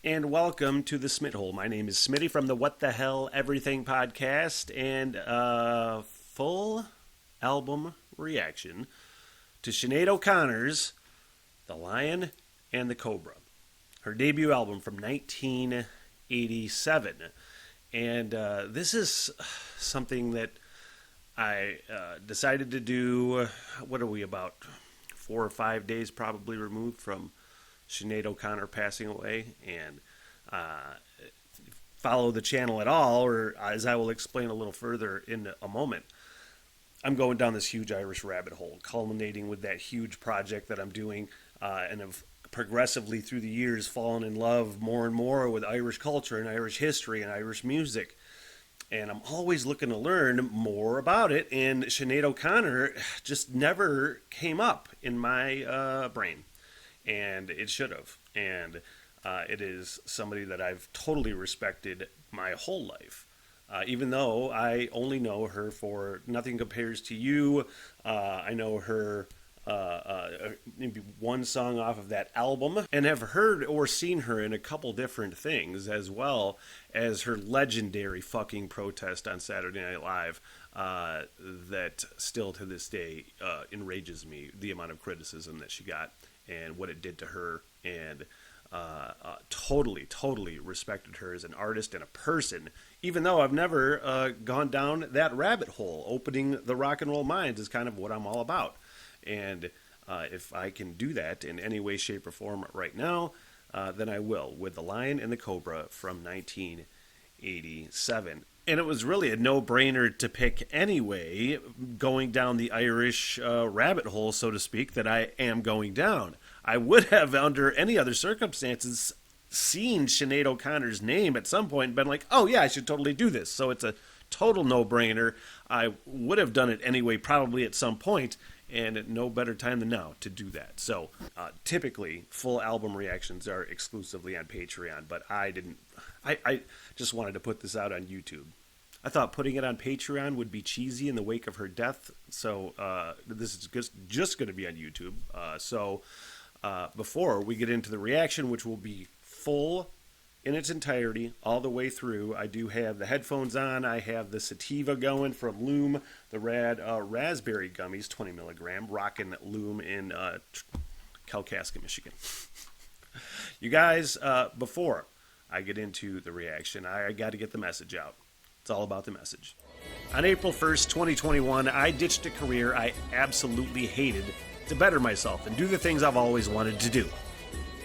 And welcome to the Smith Hole. My name is Smitty from the What the Hell Everything podcast and full album reaction to Sinead O'Connor's The Lion and the Cobra, her debut album from 1987. And this is something that I decided to do. What are we, about 4 or 5 days probably removed from Sinead O'Connor passing away, and follow the channel at all, or as I will explain a little further in a moment, I'm going down this huge Irish rabbit hole, culminating with that huge project that I'm doing, and have progressively through the years fallen in love more and more with Irish culture and Irish history and Irish music. And I'm always looking to learn more about it, and Sinead O'Connor just never came up in my brain. And it should have. And it is somebody that I've totally respected my whole life. Even though I only know her for Nothing Compares to You. I know her maybe one song off of that album, and have heard or seen her in a couple different things, as well as her legendary fucking protest on Saturday Night Live that still to this day enrages me, the amount of criticism that she got and what it did to her, and totally respected her as an artist and a person, even though I've never gone down that rabbit hole. Opening the rock and roll minds is kind of what I'm all about. And if I can do that in any way, shape, or form right now, then I will, with The Lion and the Cobra from 1987. And it was really a no-brainer to pick anyway, going down the Irish rabbit hole, so to speak, that I am going down. I would have, under any other circumstances, seen Sinead O'Connor's name at some point and been like, oh yeah, I should totally do this. So it's a total no-brainer. I would have done it anyway, probably at some point, and no better time than now to do that. So typically, full album reactions are exclusively on Patreon, but I just wanted to put this out on YouTube. I thought putting it on Patreon would be cheesy in the wake of her death, so this is just going to be on YouTube. So before we get into the reaction, which will be full in its entirety, all the way through, I do have the headphones on. I have the sativa going from Loom, the rad raspberry gummies, 20 milligram, rockin' Loom in Kalkaska, Michigan. You guys, before I get into the reaction, I got to get the message out. It's all about the message. On April 1st, 2021, I ditched a career I absolutely hated to better myself and do the things I've always wanted to do.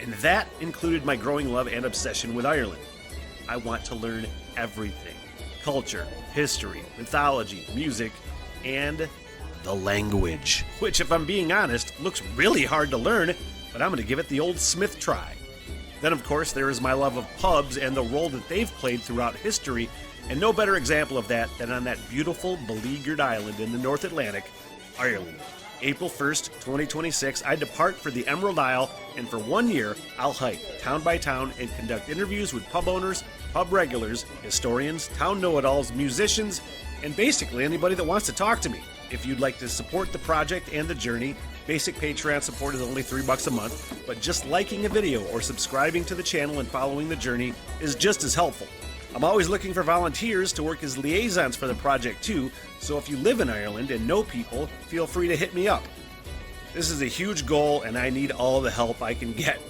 And that included my growing love and obsession with Ireland. I want to learn everything: culture, history, mythology, music, and the language. Which, if I'm being honest, looks really hard to learn, but I'm going to give it the old Smith try. Then, of course, there is my love of pubs and the role that they've played throughout history, and no better example of that than on that beautiful, beleaguered island in the North Atlantic, Ireland. April 1st, 2026, I depart for the Emerald Isle, and for 1 year, I'll hike town by town and conduct interviews with pub owners, pub regulars, historians, town know-it-alls, musicians, and basically anybody that wants to talk to me. If you'd like to support the project and the journey, basic Patreon support is only $3 a month, but just liking a video or subscribing to the channel and following the journey is just as helpful. I'm always looking for volunteers to work as liaisons for the project too, so if you live in Ireland and know people, feel free to hit me up. This is a huge goal, and I need all the help I can get.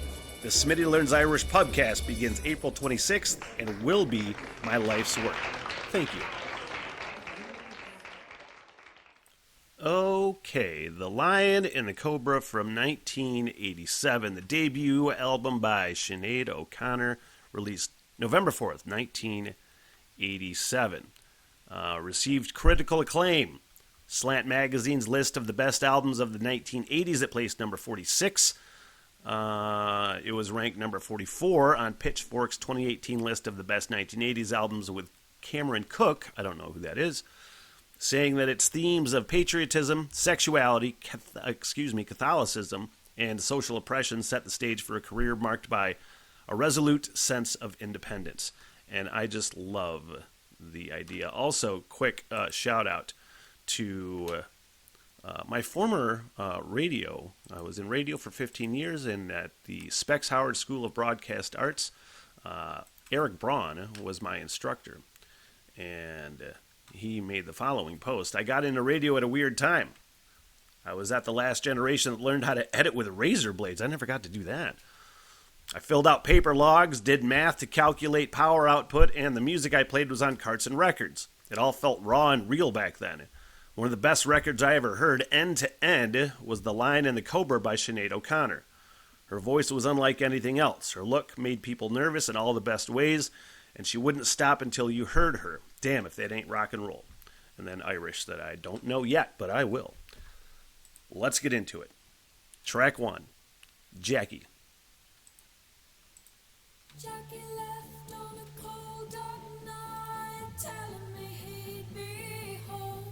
The Smitty Learns Irish Pubcast begins April 26th and will be my life's work. Thank you. Okay, The Lion and the Cobra from 1987, the debut album by Sinead O'Connor, released November 4th, 1987. Received critical acclaim. Slant Magazine's list of the best albums of the 1980s, it placed number 46. It was ranked number 44 on Pitchfork's 2018 list of the best 1980s albums, with Cameron Cook, I don't know who that is, saying that its themes of patriotism, sexuality, Catholicism, and social oppression set the stage for a career marked by a resolute sense of independence. And I just love the idea. Also, quick shout out to my former radio. I was in radio for 15 years and at the Specs Howard School of Broadcast Arts. Eric Braun was my instructor, and he made the following post. I got into radio at a weird time. I was at the last generation that learned how to edit with razor blades. I never got to do that. I filled out paper logs, did math to calculate power output, and the music I played was on carts and records. It all felt raw and real back then. One of the best records I ever heard, end to end, was The Lion and the Cobra by Sinéad O'Connor. Her voice was unlike anything else. Her look made people nervous in all the best ways, and she wouldn't stop until you heard her. Damn if that ain't rock and roll. And then Irish that I don't know yet, but I will. Let's get into it. Track 1, Jackie. Jackie left on a cold dark night, telling me he'd be home.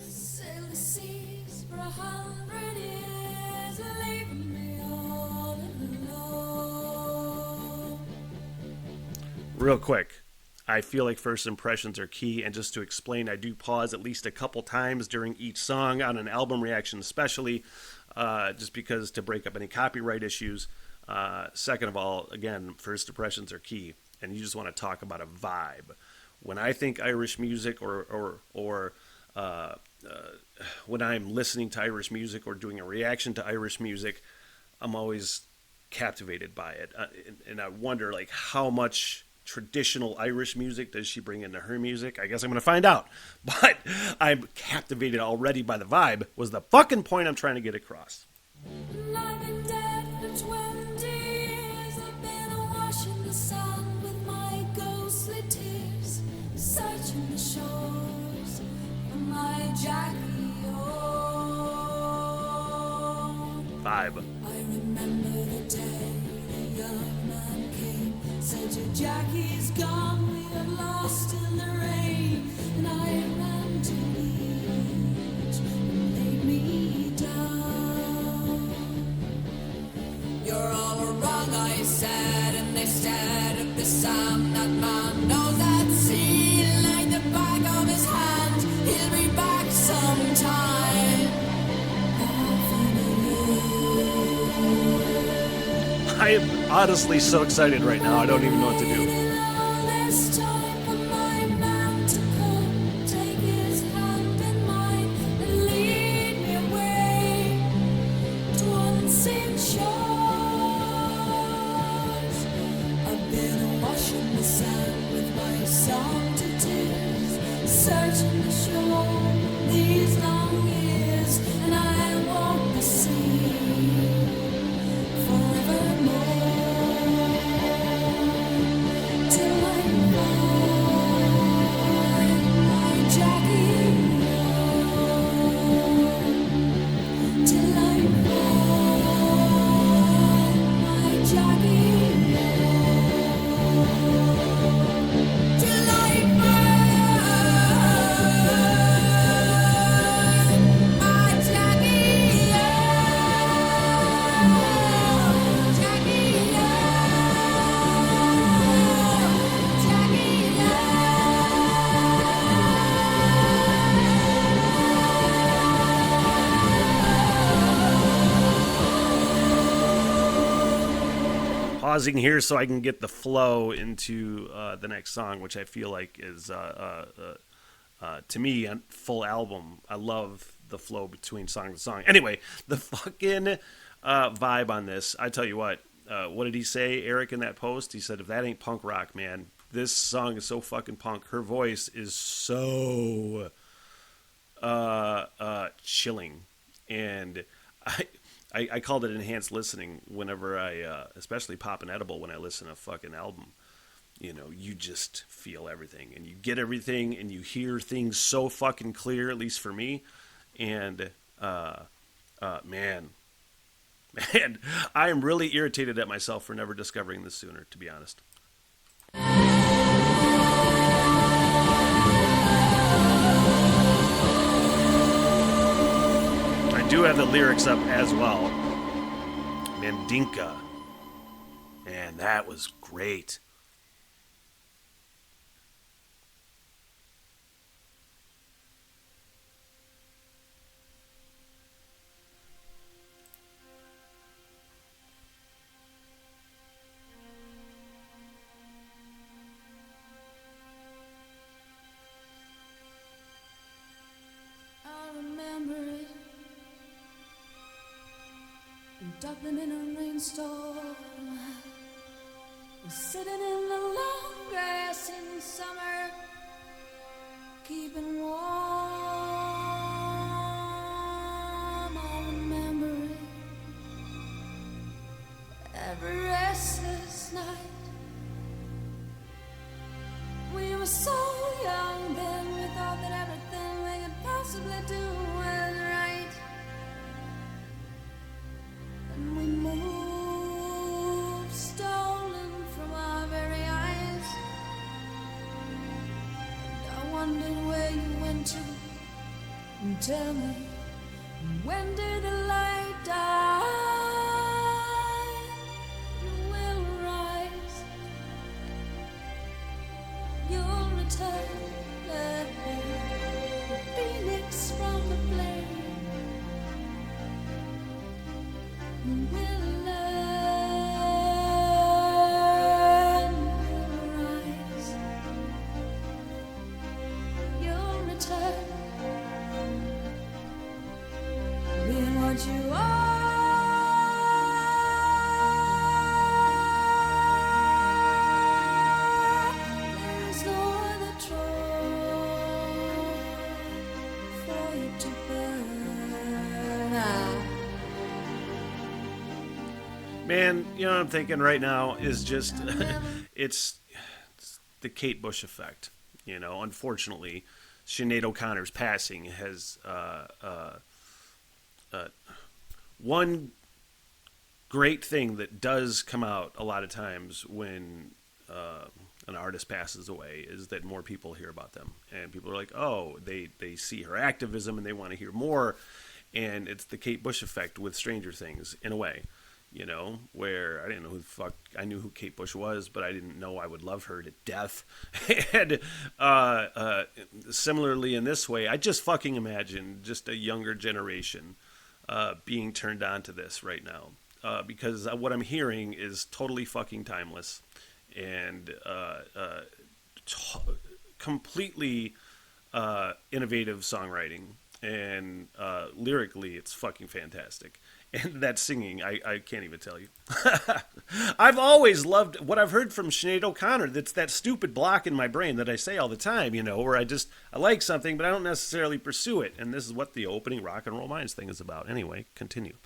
Sailed the seas for 100 years, leaving me all alone. Real quick, I feel like first impressions are key, and just to explain, I do pause at least a couple times during each song on an album reaction especially, just because to break up any copyright issues. Second of all, again, first impressions are key, and you just want to talk about a vibe. When I think Irish music, or when I'm listening to Irish music or doing a reaction to Irish music, I'm always captivated by it, and I wonder like how much traditional Irish music does she bring into her music. I guess I'm going to find out, but I'm captivated already by the vibe. Was the fucking point I'm trying to get across. I've been dead for 20 years. I've been awash in the sun with my ghostly tears, searching the shores for my Jackie. Oh, Vibe. I remember the day the young man came, said your Jackie's gone, we have lost in the rain, and I ran to beach and laid me down. You're all wrong, I said, and they stared at the sand. That man knows that sea like the back of his hand. He'll be back sometime. I am honestly so excited right now. I don't even know what to do. Searching the shore these long years, and I walk the sea forevermore till I find my Jackie, till I find my Jackie, till I Pausing here so I can get the flow into the next song, which I feel like is, to me, a full album. I love the flow between song to song. Anyway, the fucking vibe on this, I tell you what did he say, Eric, in that post? He said, if that ain't punk rock, man, this song is so fucking punk. Her voice is so chilling, and I called it enhanced listening whenever I, especially Pop and Edible, when I listen to a fucking album. You know, you just feel everything, and you get everything, and you hear things so fucking clear, at least for me. And, man, I am really irritated at myself for never discovering this sooner, to be honest. I do have the lyrics up as well. Mandinka. Man, that was great. Dublin in a rainstorm. We're sitting in the long grass in summer, keeping warm. I remember it every restless night. We were so young then, we thought that everything we could possibly do was right. And we moved, stolen from our very eyes. And I wondered where you went to. And tell me, when did the light die? You will rise, you'll return, the phoenix from the flame. You will learn, you'll rise, you'll return, being what you are. There is no other Troy for you to burn out. Man, you know what I'm thinking right now is just it's the Kate Bush effect. You know, unfortunately, Sinead O'Connor's passing has one great thing that does come out a lot of times when an artist passes away is that more people hear about them, and people are like, oh, they see her activism and they want to hear more, and it's the Kate Bush effect with Stranger Things in a way. You know, where I didn't know who the fuck, I knew who Kate Bush was, but I didn't know I would love her to death. And similarly in this way, I just fucking imagine just a younger generation being turned on to this right now. Because what I'm hearing is totally fucking timeless and completely innovative songwriting. And lyrically, it's fucking fantastic. And that singing, I can't even tell you. I've always loved what I've heard from Sinead O'Connor. That's that stupid block in my brain that I say all the time, you know, where I like something, but I don't necessarily pursue it. And this is what the opening Rock and Roll Minds thing is about. Anyway, continue.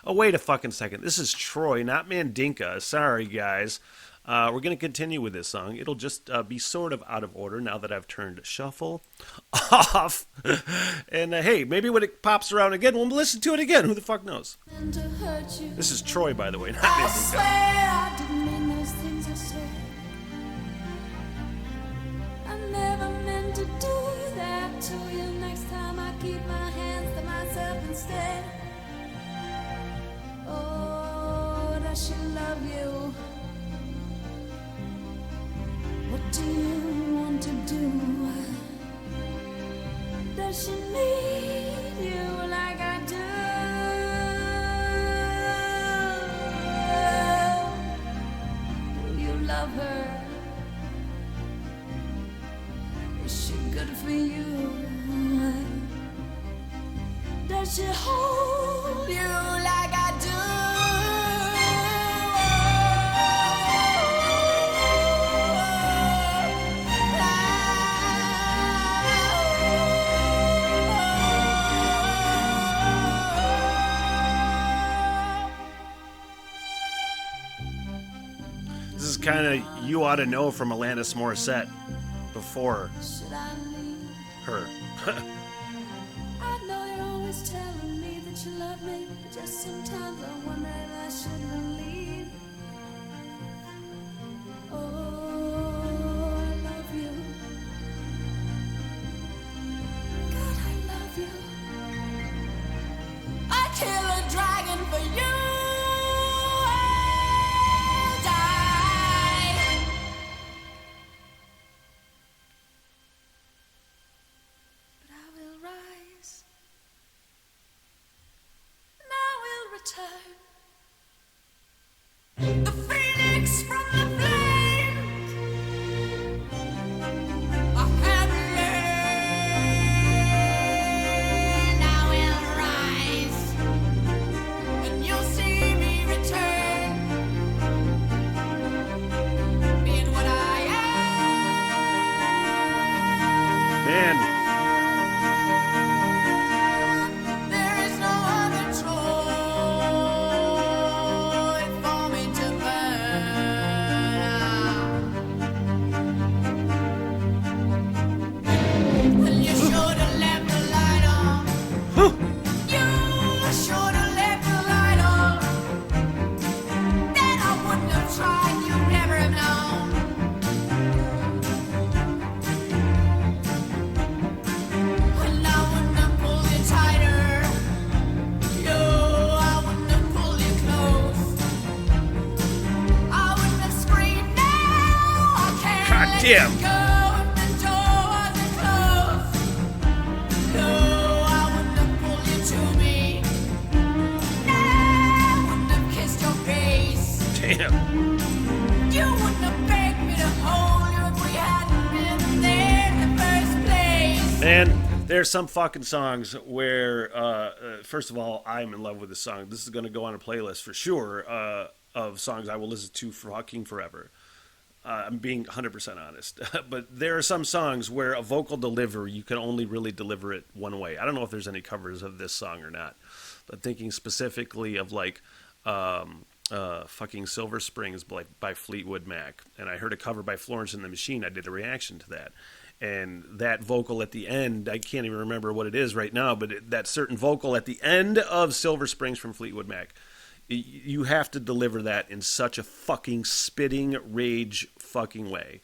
Oh, wait a fucking second. This is Troy, not Mandinka. Sorry, guys. We're going to continue with this song. It'll just be sort of out of order now that I've turned shuffle off. And hey, maybe when it pops around again, we'll listen to it again. Who the fuck knows? This is Troy, by the way, not I Mandinka. swear I didn't mean those things I said. I never meant to do that to you. Next time I keep my hands to myself instead. Oh, does she love you? What do you want to do? Does she need you like I do? Do you love her? Is she good for you? Does she hold you like I do? This is kind of You Ought to Know from Alanis Morissette before Should I leave? her. I know you're always telling me that you love me, but just sometimes I wonder if I should believe. Oh, I love you. God, I love you. I'd kill a dragon for you. And but I will rise, and I will return. The phoenix from the flame. I have learned I will rise, and you'll see me Damn. Damn. You wouldn't have begged me to hold you if we hadn't been there in the first place. And there's some fucking songs where, first of all, I'm in love with this song. This is going to go on a playlist for sure of songs I will listen to fucking forever. I'm being 100% honest. But there are some songs where a vocal delivery, you can only really deliver it one way. I don't know if there's any covers of this song or not. But thinking specifically of like fucking Silver Springs by Fleetwood Mac. And I heard a cover by Florence and the Machine. I did a reaction to that. And that vocal at the end, I can't even remember what it is right now, but that certain vocal at the end of Silver Springs from Fleetwood Mac, you have to deliver that in such a fucking spitting rage fucking way.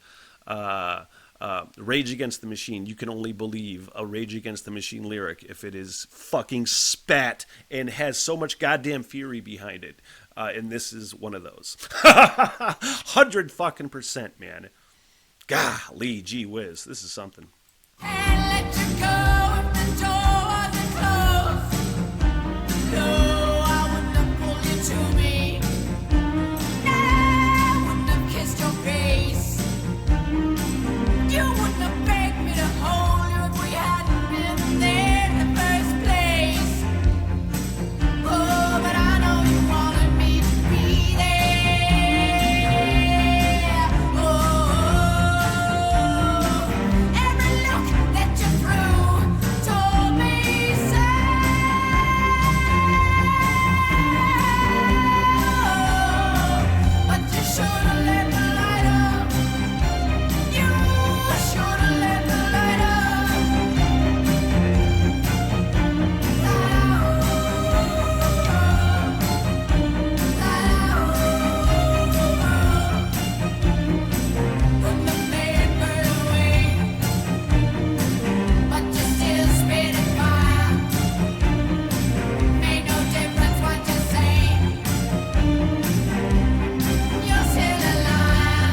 Rage Against the Machine, you can only believe a Rage Against the Machine lyric if it is fucking spat and has so much goddamn fury behind it. And this is one of those. 100 fucking percent, man. Golly, gee whiz, this is something. And let you go if the door wasn't closed. No, I wouldn't have pulled you to me. No, I wouldn't have kissed your face. You wouldn't have begged me to hold you if we hadn't been there in the first place. Oh, but I know you wanted me to be there. Every look that you threw told me so. But you should have let the light up. You should have let the light When the flame burned away, but you still spit and fire. Made no difference what you say. You're still a liar.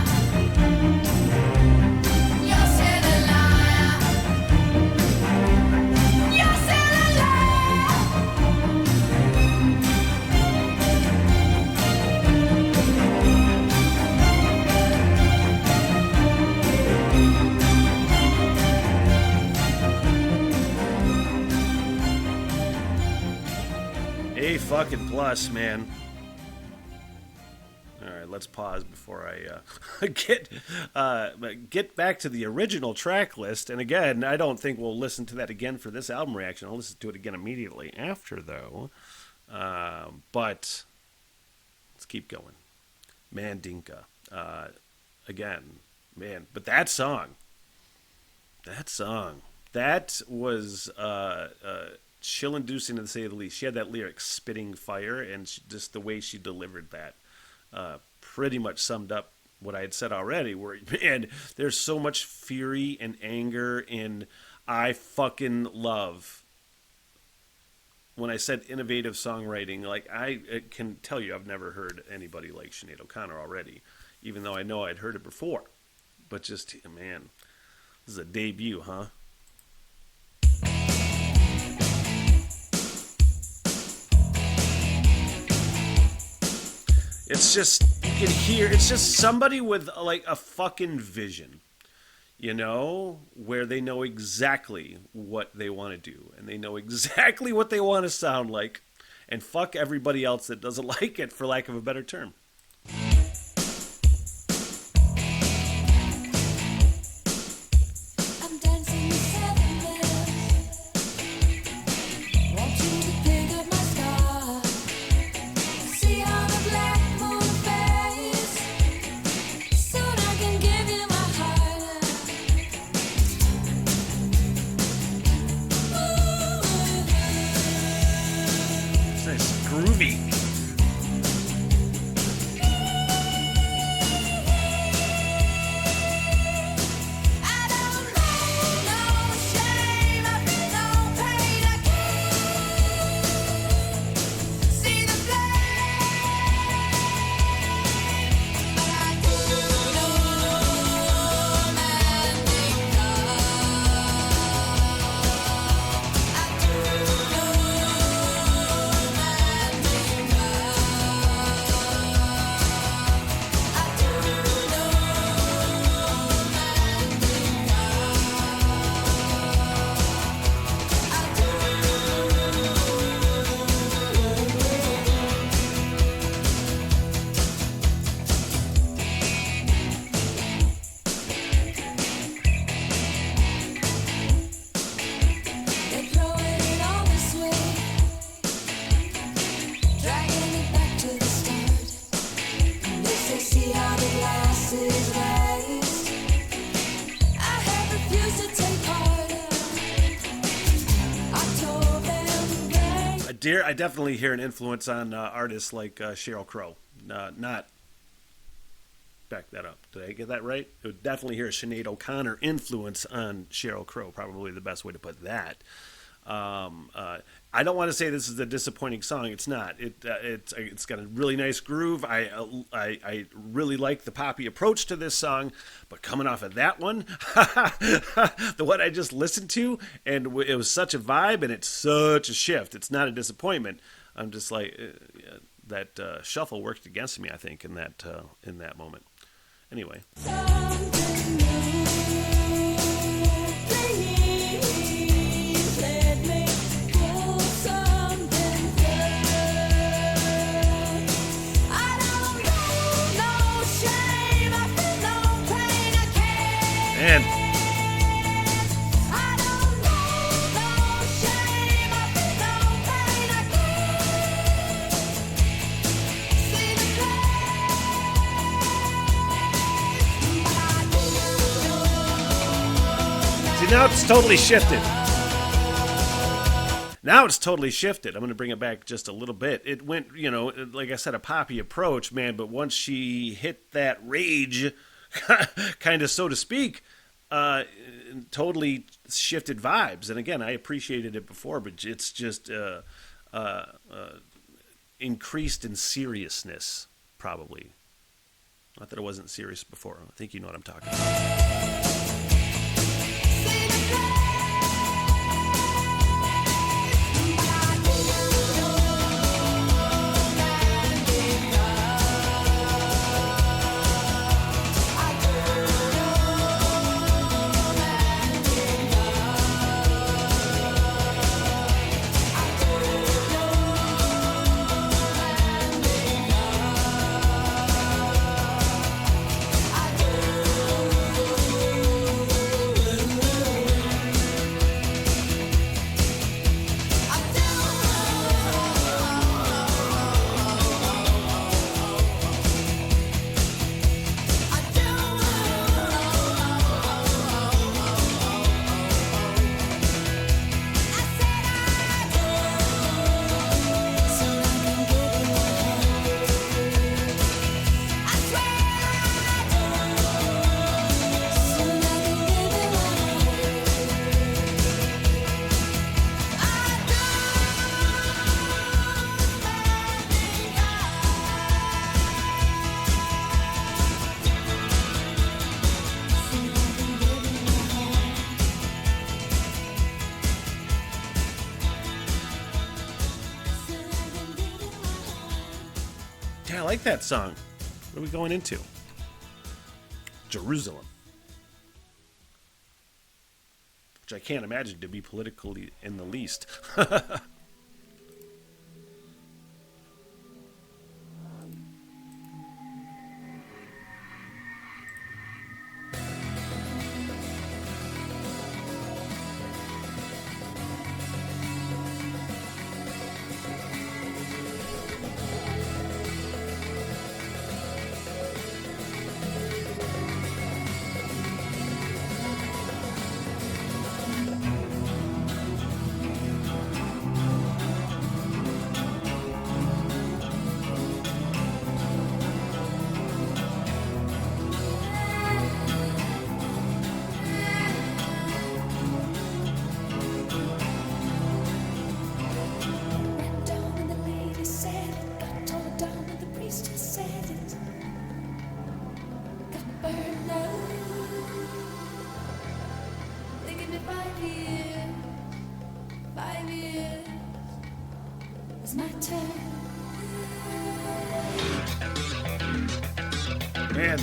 You're still a liar. You're still a liar. A fucking plus, man. All right, let's pause before I get back to the original track list. And again, I don't think we'll listen to that again for this album reaction. I'll listen to it again immediately after, though. But let's keep going. Mandinka. Again, man. But that song, that was chill-inducing to say the least. She had that lyric, spitting fire, and just the way she delivered that pretty much summed up what I had said already. Where, man, there's so much fury and anger, and I fucking love, when I said innovative songwriting, like I can tell you I've never heard anybody like Sinead O'Connor already, even though I know I'd heard it before. But just, man, this is a debut, huh? It's just, you can hear, it's just somebody with like a fucking vision, you know, where they know exactly what they want to do and they know exactly what they want to sound like, and fuck everybody else that doesn't like it, for lack of a better term. I'm dancing with 7 bells. Want you to pick up my star. See how the black moon fades. Soon I can give you my heart. It's nice, groovy. I definitely hear an influence on artists like Sheryl Crow. Not back that up. Did I get that right? It would definitely hear a Sinead O'Connor influence on Sheryl Crow. Probably the best way to put that. I don't want to say this is a disappointing song. It's not. It's got a really nice groove. I really like the poppy approach to this song, but coming off of that one, the one I just listened to, and it was such a vibe, and it's such a shift. It's not a disappointment. I'm just like that shuffle worked against me. I think in that moment. Anyway. Man. See, now it's totally shifted. Now it's totally shifted. I'm going to bring it back just a little bit. It went, like I said, a poppy approach, man, but once she hit that rage, kind of, so to speak, totally shifted vibes. And again, I appreciated it before, but it's just increased in seriousness, probably. Not that it wasn't serious before. I think you know what I'm talking about. I like that song. What are we going into? Jerusalem. Which I can't imagine to be politically in the least. Man.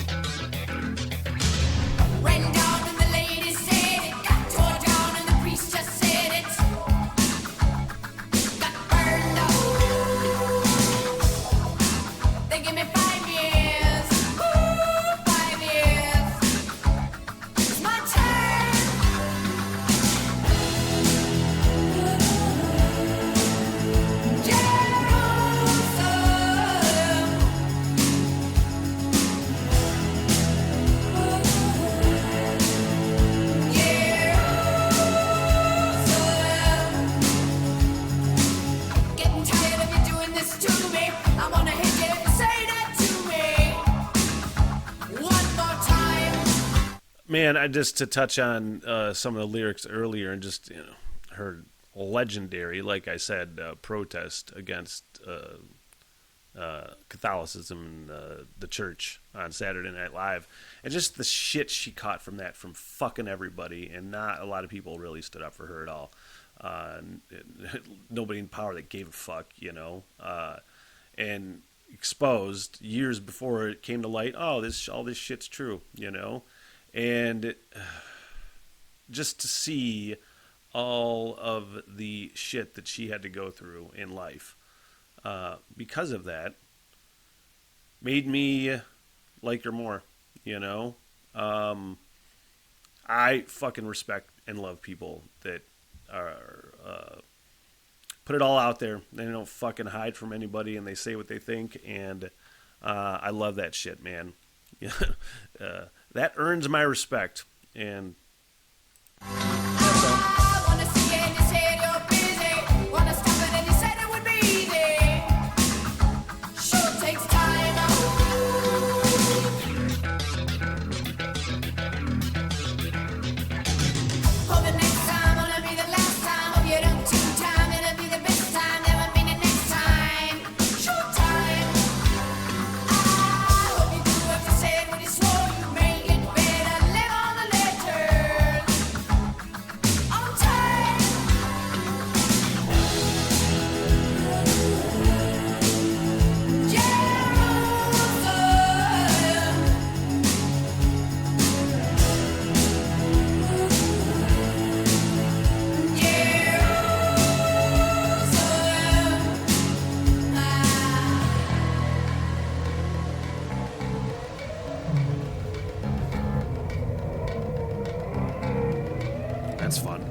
Man, I just to touch on some of the lyrics earlier and just her legendary, like I said, protest against Catholicism and the church on Saturday Night Live, and just the shit she caught from that from fucking everybody, and not a lot of people really stood up for her at all. Uh, Nobody in power that gave a fuck, and exposed years before it came to light. Oh, this all this shit's true. And just to see all of the shit that she had to go through in life because of that made me like her more. You know, I fucking respect and love people that are put it all out there. They don't fucking hide from anybody, and they say what they think. And I love that shit, man. That earns my respect. And that's all. I wanna see it, you said you're busy. Wanna stop it and you said it would be easy. Sure takes time. Hope the next time wanna be the last time. Hope you don't two time, it'll be the best time. Never mean it next time. Sure time. I hope you do what you said when you swore you make it better. Live on the letter. On time. That's fun.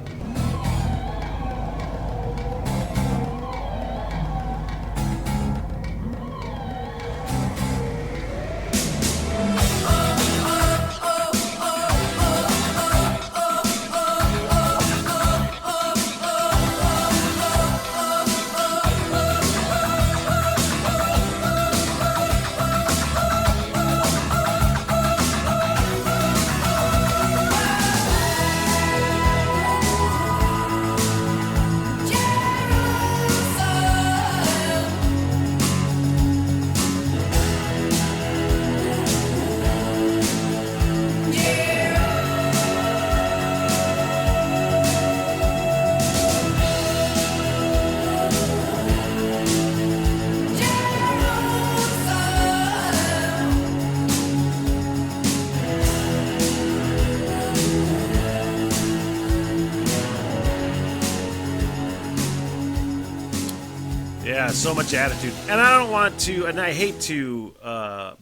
Yeah, so much attitude. And I don't want to, and I hate to,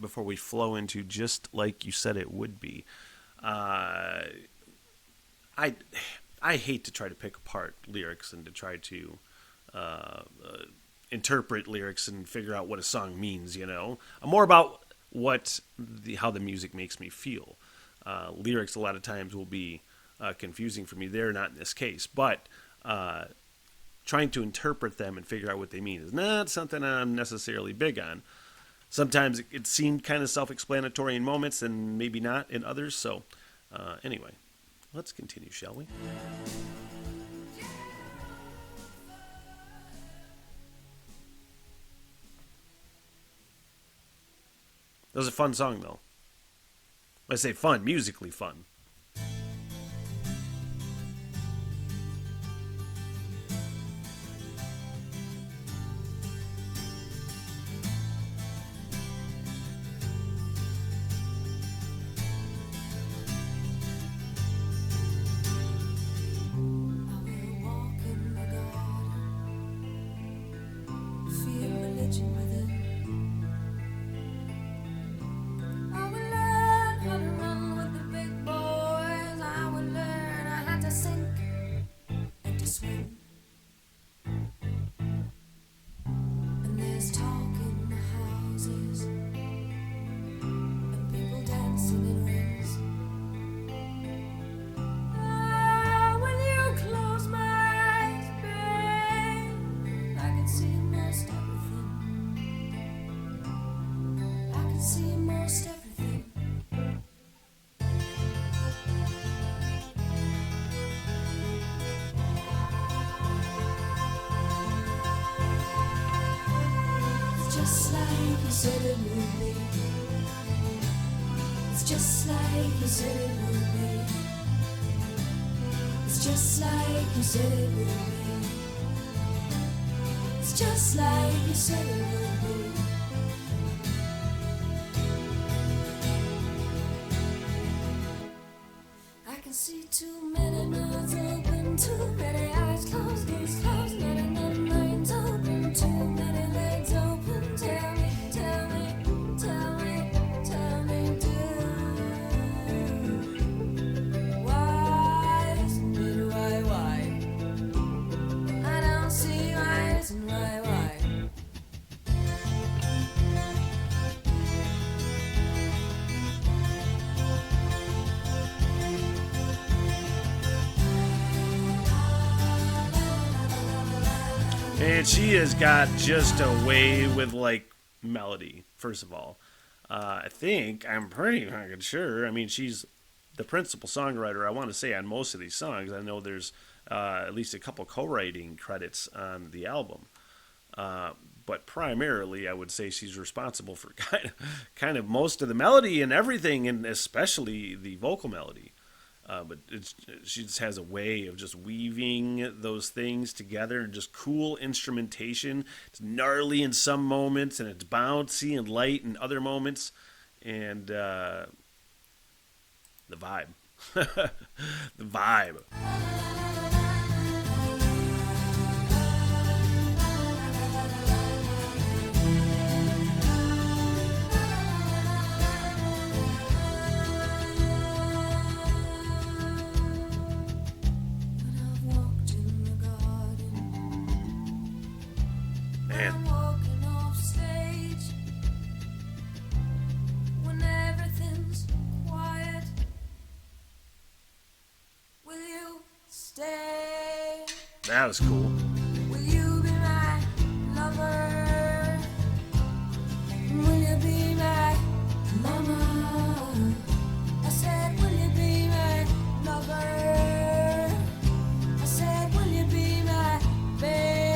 before we flow into just like you said it would be, I hate to try to pick apart lyrics and to try to interpret lyrics and figure out what a song means. I'm more about how the music makes me feel. Lyrics a lot of times will be confusing for me. They're not in this case, but trying to interpret them and figure out what they mean is not something I'm necessarily big on. Sometimes it seemed kind of self-explanatory in moments and maybe not in others. So anyway, let's continue, shall we? That was a fun song, though. When I say fun, musically fun. I will learn how to run with the big boys. said it would be. It's just like you said it would be. It's just like you said it would be. It's just like you said it would be. I can see too many mouths open, too many eyes closed, ears closed, not enough minds open, too many legs open. Tell me, tell me, tell me, tell me, do why isn't it why? I don't see why isn't why. And she has got just a way with, like, melody, first of all. I'm pretty fucking sure. I mean, she's the principal songwriter, I want to say, on most of these songs. I know there's at least a couple co-writing credits on the album. But primarily, I would say she's responsible for kind of most of the melody and everything, and especially the vocal melody. But she just has a way of just weaving those things together and just cool instrumentation. It's gnarly in some moments, and it's bouncy and light in other moments. And the vibe. The vibe. I'm walking off stage when everything's quiet. Will you stay? That was cool. Will you be my lover? Will you be my mama? I said, will you be my lover? I said, will you be my babe?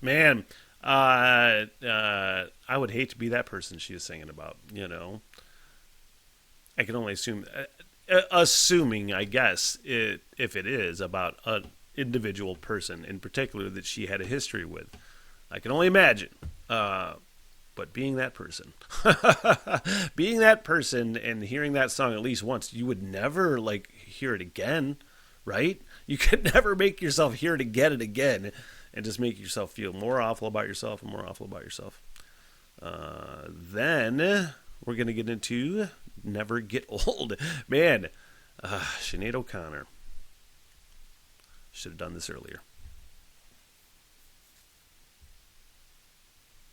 Man, I would hate to be that person she is singing about, you know. I can only assume, assuming, I guess, if it is about an individual person in particular that she had a history with. I can only imagine. But being that person, being that person and hearing that song at least once, you would never, like, hear it again, right? You could never make yourself hear it again and again and just make yourself feel more awful about yourself and more awful about yourself. Then we're going to get into Never Get Old. Man, Sinead O'Connor. Should have done this earlier.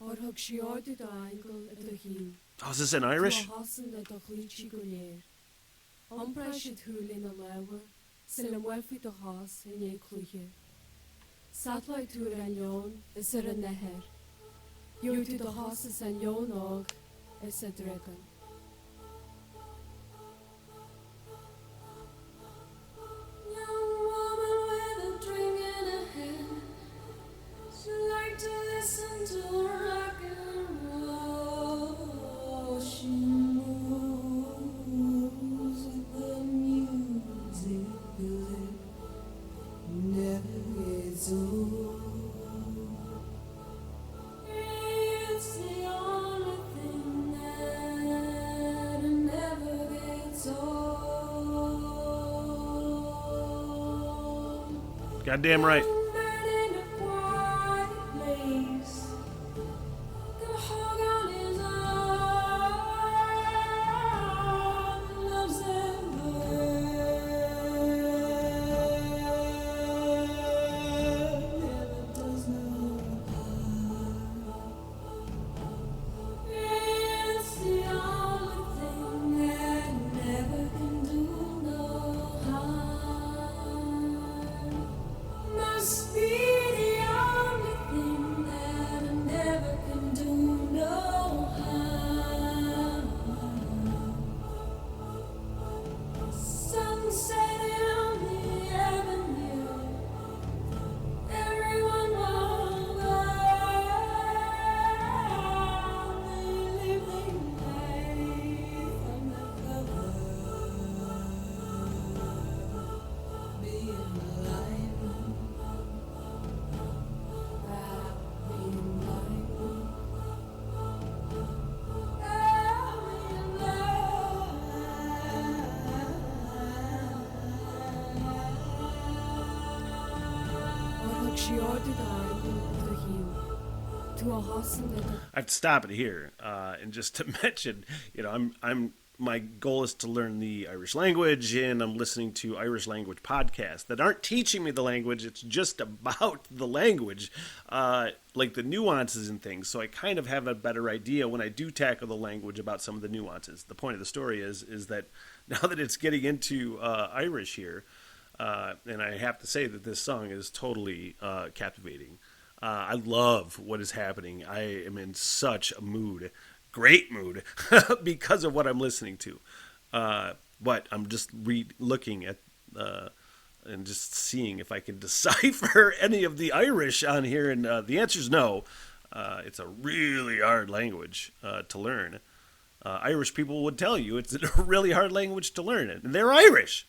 Oh, is this in Irish? Satellite tour an Yon is er an neher. You to the horses and Yonog, is a dragon. Young woman with a drink in her hand. She liked to listen to rock and roll. She moves with the music, 'cause it never gets old. It's the only thing that never gets old. Goddamn right. Man in a quiet place, the hog on his arm, loves them never does no harm. It's the only thing that never can do no harm. Must be the only thing that never can do no harm. Sunset on the avenue, everyone walk out. They live their life undercover, being alive. I have to stop it here, and just to mention, my goal is to learn the Irish language, and I'm listening to Irish language podcasts that aren't teaching me the language. It's just about the language, like the nuances and things. So I kind of have a better idea when I do tackle the language about some of the nuances. The point of the story is that now that it's getting into Irish here, and I have to say that this song is totally captivating. I love what is happening. I am in such a mood, great mood, because of what I'm listening to. But I'm just looking at and just seeing if I can decipher any of the Irish on here, and the answer is no. It's a really hard language to learn. Irish people would tell you it's a really hard language to learn, and they're Irish.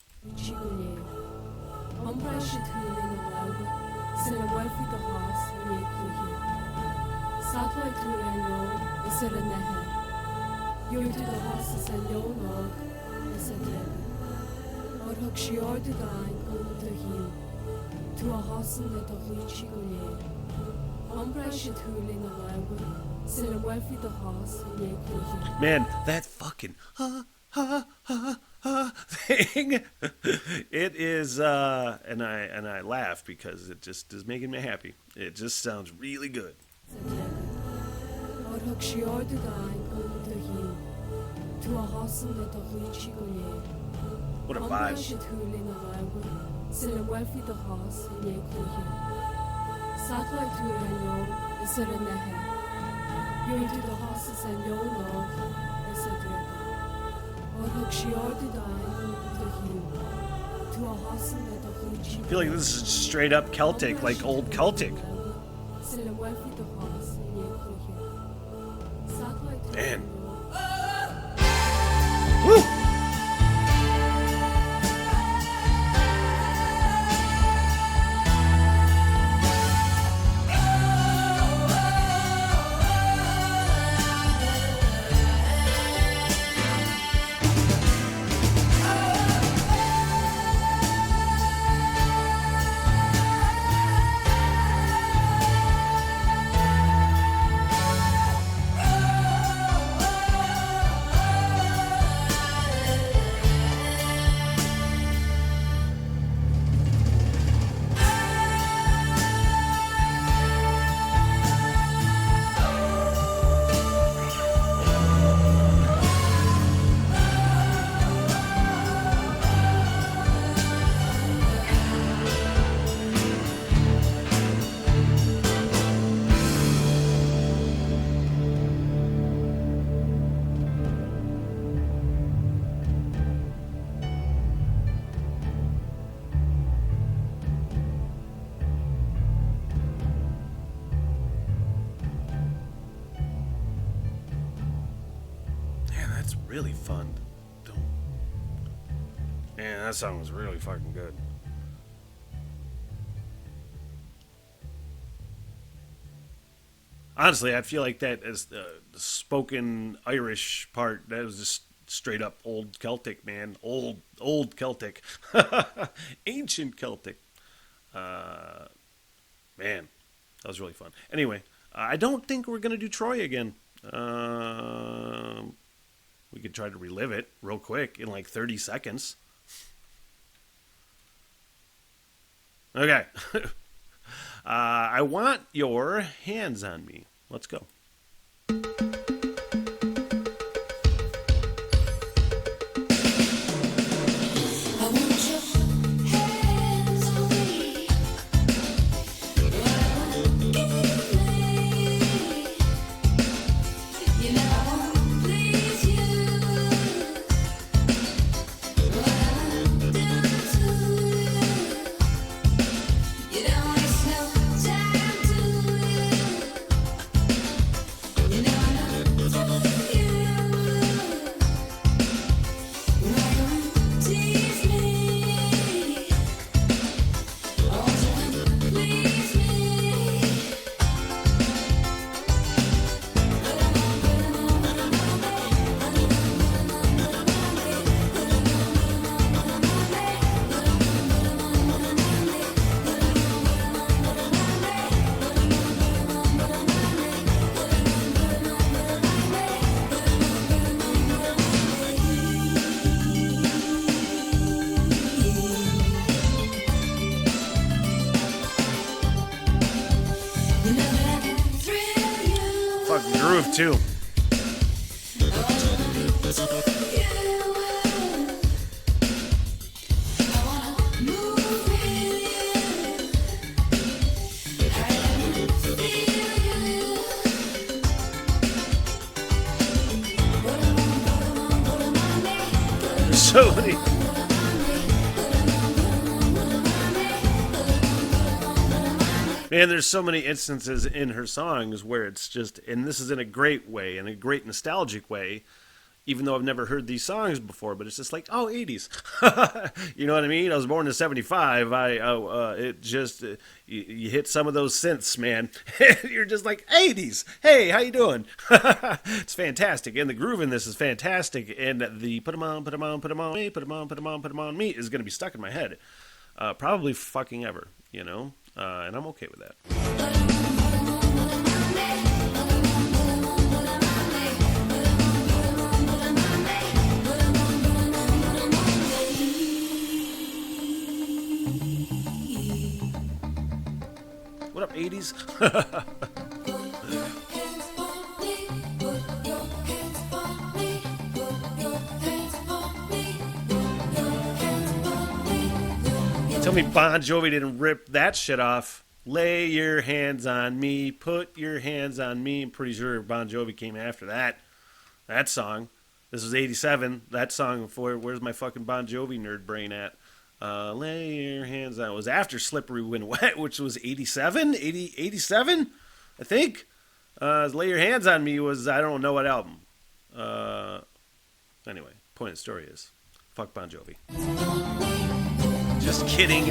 Man, that fucking thing, it is, and I laugh because it just is making me happy. It just sounds really good. What a vibe. I feel like this is straight up Celtic, like old Celtic. Man. Woo! really fun. Man, that song was really fucking good. Honestly, I feel like that as the spoken Irish part, that was just straight up old Celtic, man. Old Celtic. Ancient Celtic. Man, that was really fun. Anyway, I don't think we're going to do Troy again. We could try to relive it real quick in like 30 seconds. Okay. I want your hands on me. Let's go. Fucking groove too. There's so many. Man, there's so many instances in her songs where it's just, and this is in a great way, in a great nostalgic way, even though I've never heard these songs before, but it's just like, oh, 80s. You know what I mean? I was born in 75. It just, you hit some of those synths, man. You're just like, 80s. Hey, how you doing? It's fantastic. And the groove in this is fantastic. And the put 'em on, put 'em on, put 'em on me, put 'em on, put 'em on, put 'em on me is going to be stuck in my head. Probably fucking ever, you know? And I'm okay with that. What up, 80s? Tell me Bon Jovi didn't rip that shit off. Lay your hands on me, put your hands on me. I'm pretty sure Bon Jovi came after that song. This was 87. That song, for where's my fucking Bon Jovi nerd brain at? Lay your hands on. It was after Slippery When Wet, which was 87? 87? I think. Lay Your Hands on Me was, I don't know what album. Anyway, point of the story is, fuck Bon Jovi. Just kidding.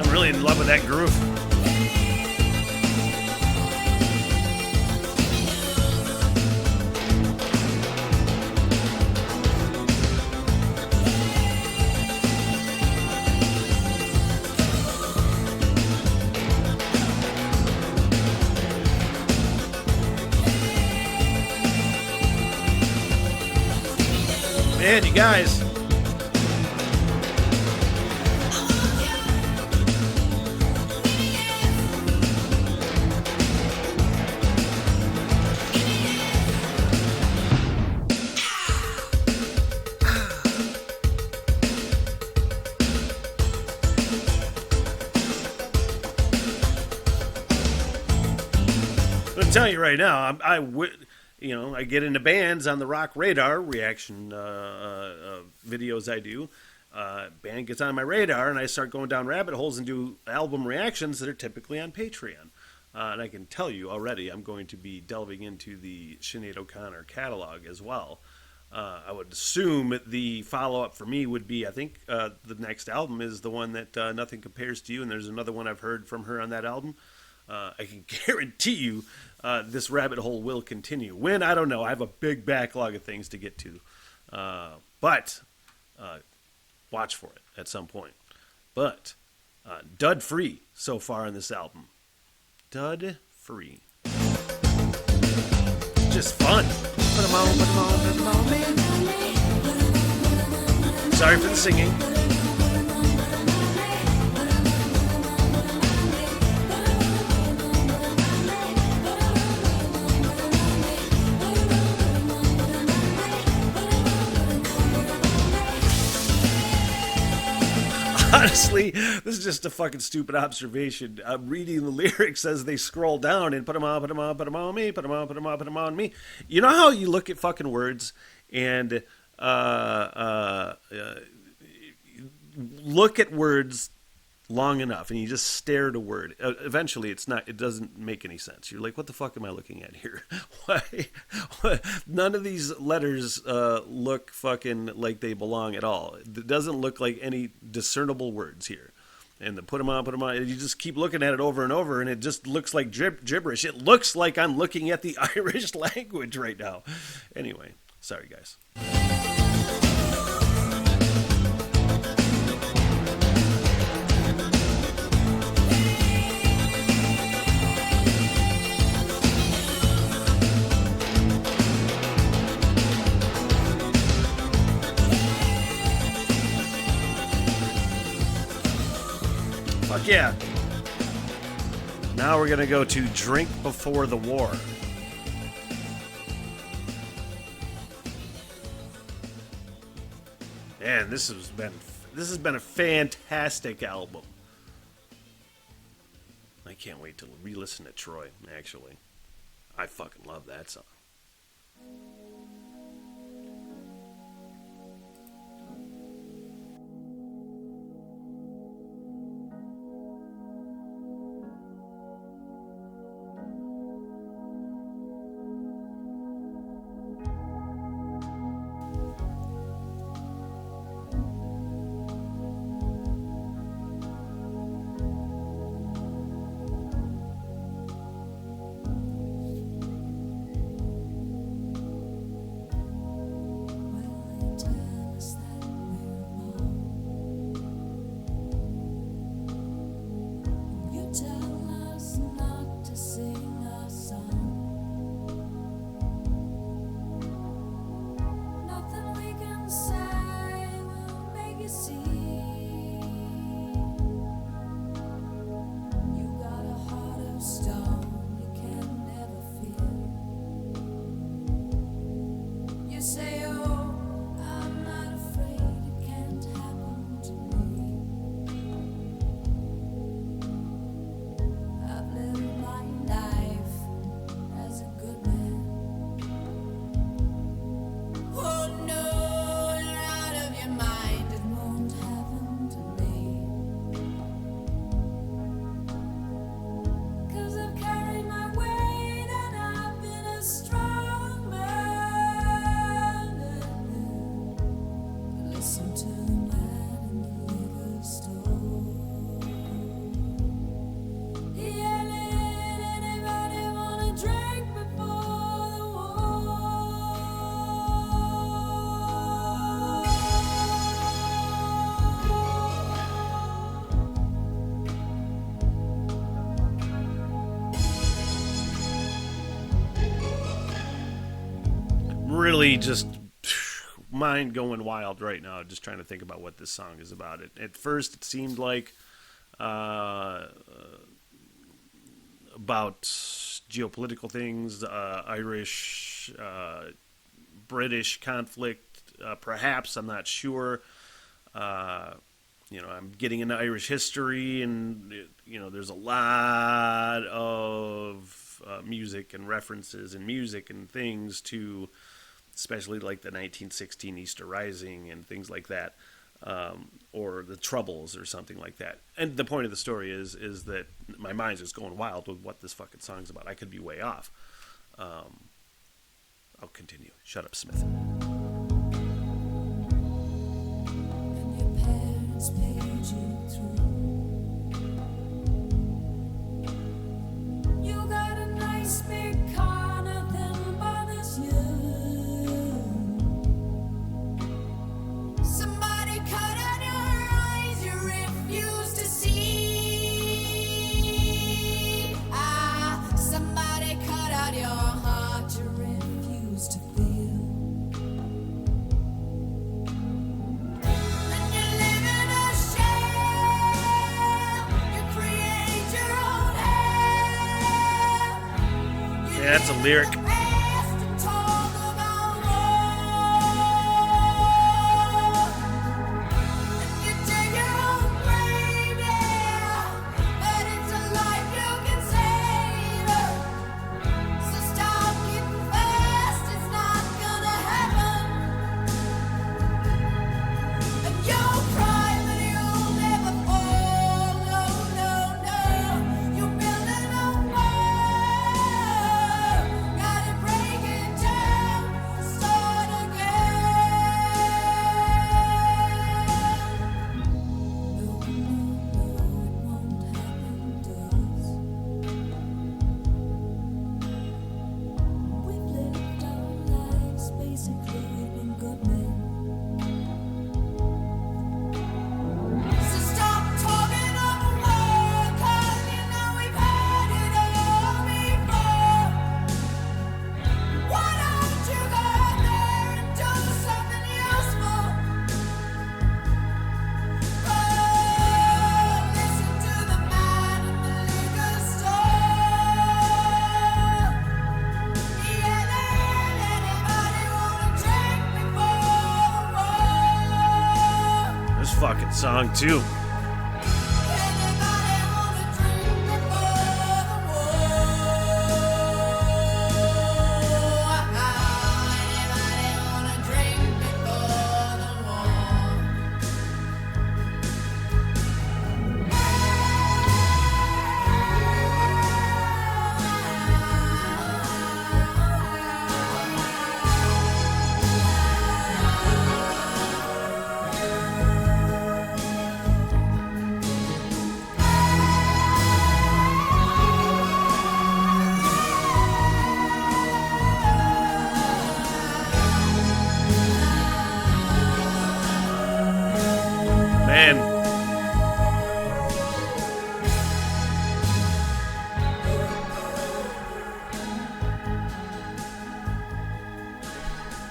Really in love with that groove. Man, you guys. telling you right now, I would, I get into bands on the Rock Radar reaction videos I do. Band gets on my radar, and I start going down rabbit holes and do album reactions that are typically on Patreon. And I can tell you already, I'm going to be delving into the Sinead O'Connor catalog as well. I would assume the follow-up for me would be, I think the next album is the one that Nothing Compares to You, and there's another one I've heard from her on that album. I can guarantee you this rabbit hole will continue. When, I don't know. I have a big backlog of things to get to. But watch for it at some point. But dud free so far on this album. Dud free. Just fun. Put 'em on, put 'em on, put 'em on, man. Sorry for the singing. Honestly, this is just a fucking stupid observation. I'm reading the lyrics as they scroll down and put them on, put them on, put them on me, put them on, put them on, put them on me. You know how you look at fucking words and look at words long enough and you just stare at a word. Eventually, it doesn't make any sense. You're like, what the fuck am I looking at here? Why? None of these letters look fucking like they belong at all. It doesn't look like any discernible words here. And the put them on, and you just keep looking at it over and over, and it just looks like gibberish. It looks like I'm looking at the Irish language right now. Anyway, sorry, guys. Fuck yeah. Now we're going to go to Drink Before the War. Man, this has been a fantastic album. I can't wait to re-listen to Troy, actually. I fucking love that song. Really just mind going wild right now, just trying to think about what this song is about. At first, it seemed like about geopolitical things, Irish, British conflict, perhaps, I'm not sure. I'm getting into Irish history, and there's a lot of of music and references and music and things to, especially like the 1916 Easter Rising and things like that, or the Troubles or something like that. And the point of the story is that my mind's just going wild with what this fucking song's about. I could be way off. I'll continue. Shut up, Smith. And your parents paid you through. You got a nice big car, nothing bothers you. Somebody cut out your eyes, you refuse to see. Somebody cut out your heart, you refuse to feel. And you live in a shell, you create your own hell. Yeah, that's a lyric. Fucking song too.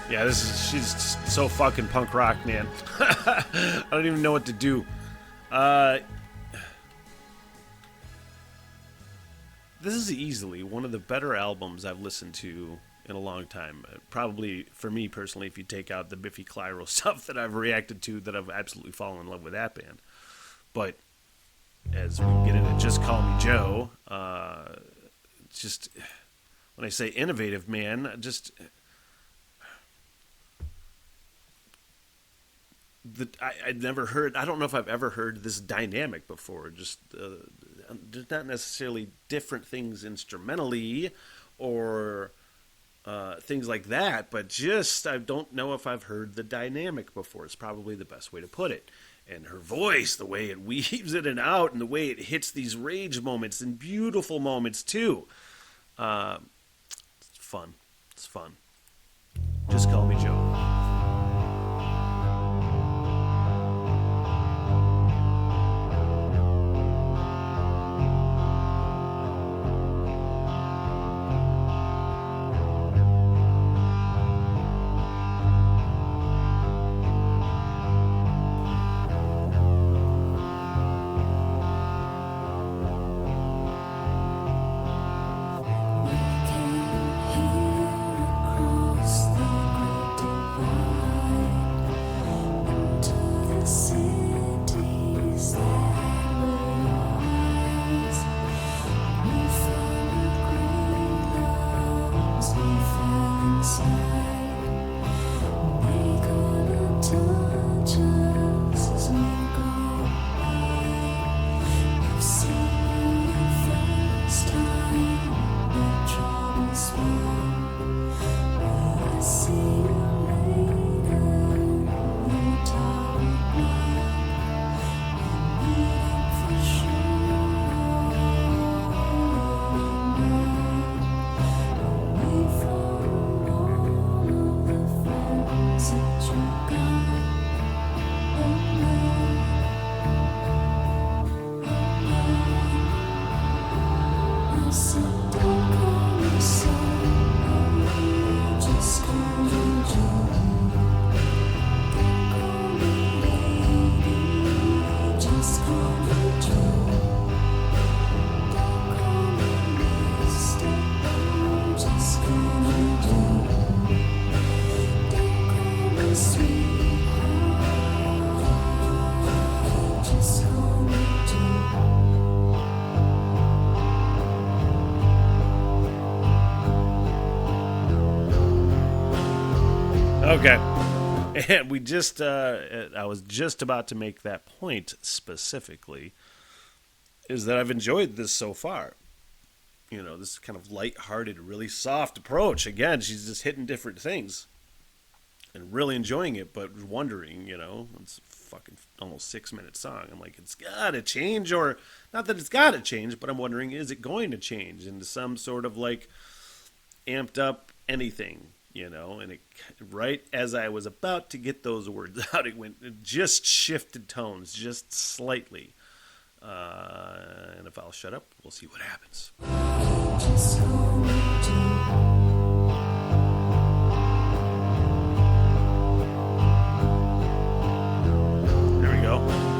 Yeah, she's just so fucking punk rock, man. I don't even know what to do. This is easily one of the better albums I've listened to in a long time. Probably, for me personally, if you take out the Biffy Clyro stuff that I've reacted to, that I've absolutely fallen in love with that band. But as we get into Just Call Me Joe, just, when I say innovative, man, just... I'd never heard. I don't know if I've ever heard this dynamic before. Just not necessarily different things instrumentally or things like that, but just I don't know if I've heard the dynamic before. It's probably the best way to put it. And her voice, the way it weaves in and out, and the way it hits these rage moments and beautiful moments too. It's fun. It's fun. Just Call Me Joe. Across the great Okay. And I was just about to make that point specifically, is that I've enjoyed this so far. This kind of light-hearted, really soft approach. Again, she's just hitting different things and really enjoying it, but wondering, it's a fucking almost 6-minute song. I'm like, it's gotta change, or not that it's gotta change, but I'm wondering, is it going to change into some sort of like amped up anything? And it, right as I was about to get those words out, it just shifted tones just slightly. And if I'll shut up, we'll see what happens. There we go.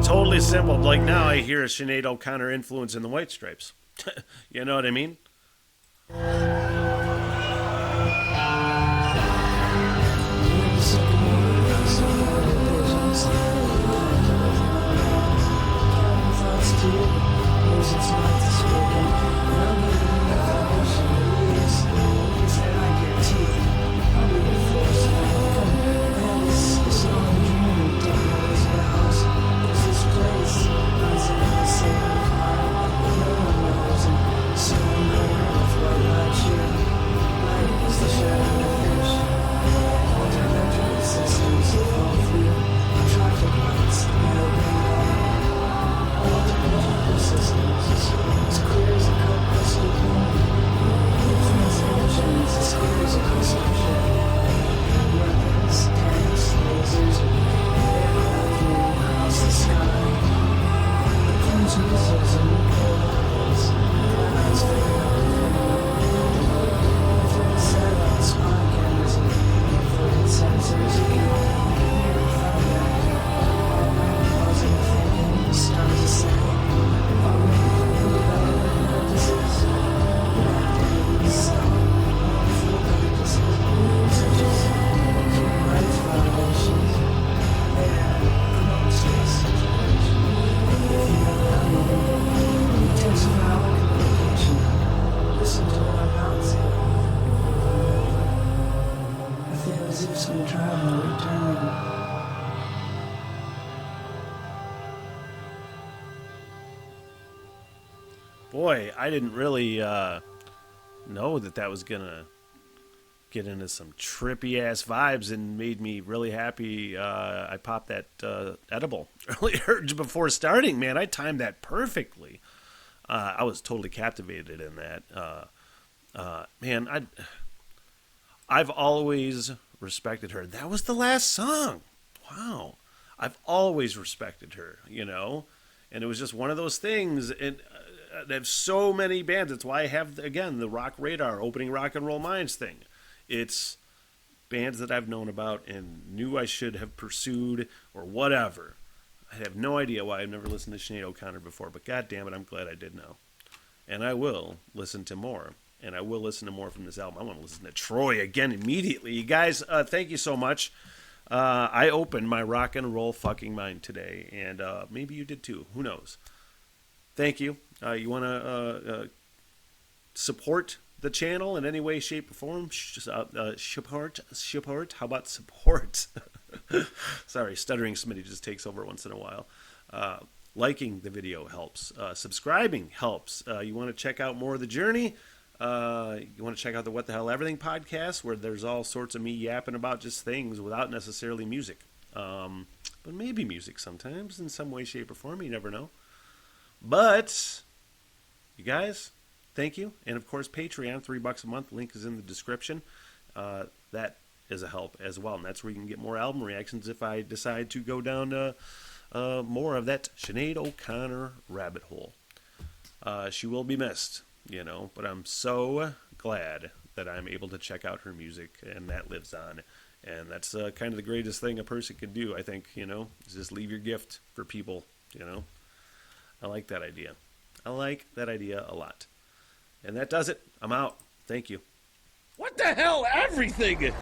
Totally simple. Like now I hear a Sinead O'Connor influence in the White Stripes. You know what I mean? Boy, I didn't really know that was gonna get into some trippy ass vibes, and made me really happy. I popped that edible earlier before starting. Man, I timed that perfectly. I was totally captivated in that. Man, I've always respected her. That was the last song. Wow. I've always respected her, you know? And it was just one of those things. And they have so many bands. That's why I have, again, the Rock Radar opening Rock and Roll Minds thing. It's bands that I've known about and knew I should have pursued or whatever. I have no idea why I've never listened to Sinead O'Connor before, but god damn it, I'm glad I did now. And I will listen to more. And I will listen to more from this album. I want to listen to Troy again immediately. You guys, thank you so much. I opened my rock and roll fucking mind today, and maybe you did too. Who knows? Thank you. You want to support the channel in any way, shape, or form? Support? How about support? Sorry, stuttering Smitty just takes over once in a while. Liking the video helps. Subscribing helps. You want to check out more of the journey? You want to check out the What the Hell Everything podcast, where there's all sorts of me yapping about just things without necessarily music. But maybe music sometimes in some way, shape, or form. You never know. But, you guys, thank you. And, of course, Patreon, $3 a month. Link is in the description. That is a help as well. And that's where you can get more album reactions if I decide to go down more of that Sinead O'Connor rabbit hole. She will be missed, you know, but I'm so glad that I'm able to check out her music, and that lives on. And that's kind of the greatest thing a person can do, I think, you know, is just leave your gift for people, you know. I like that idea. I like that idea a lot. And that does it. I'm out. Thank you. What the hell? Everything!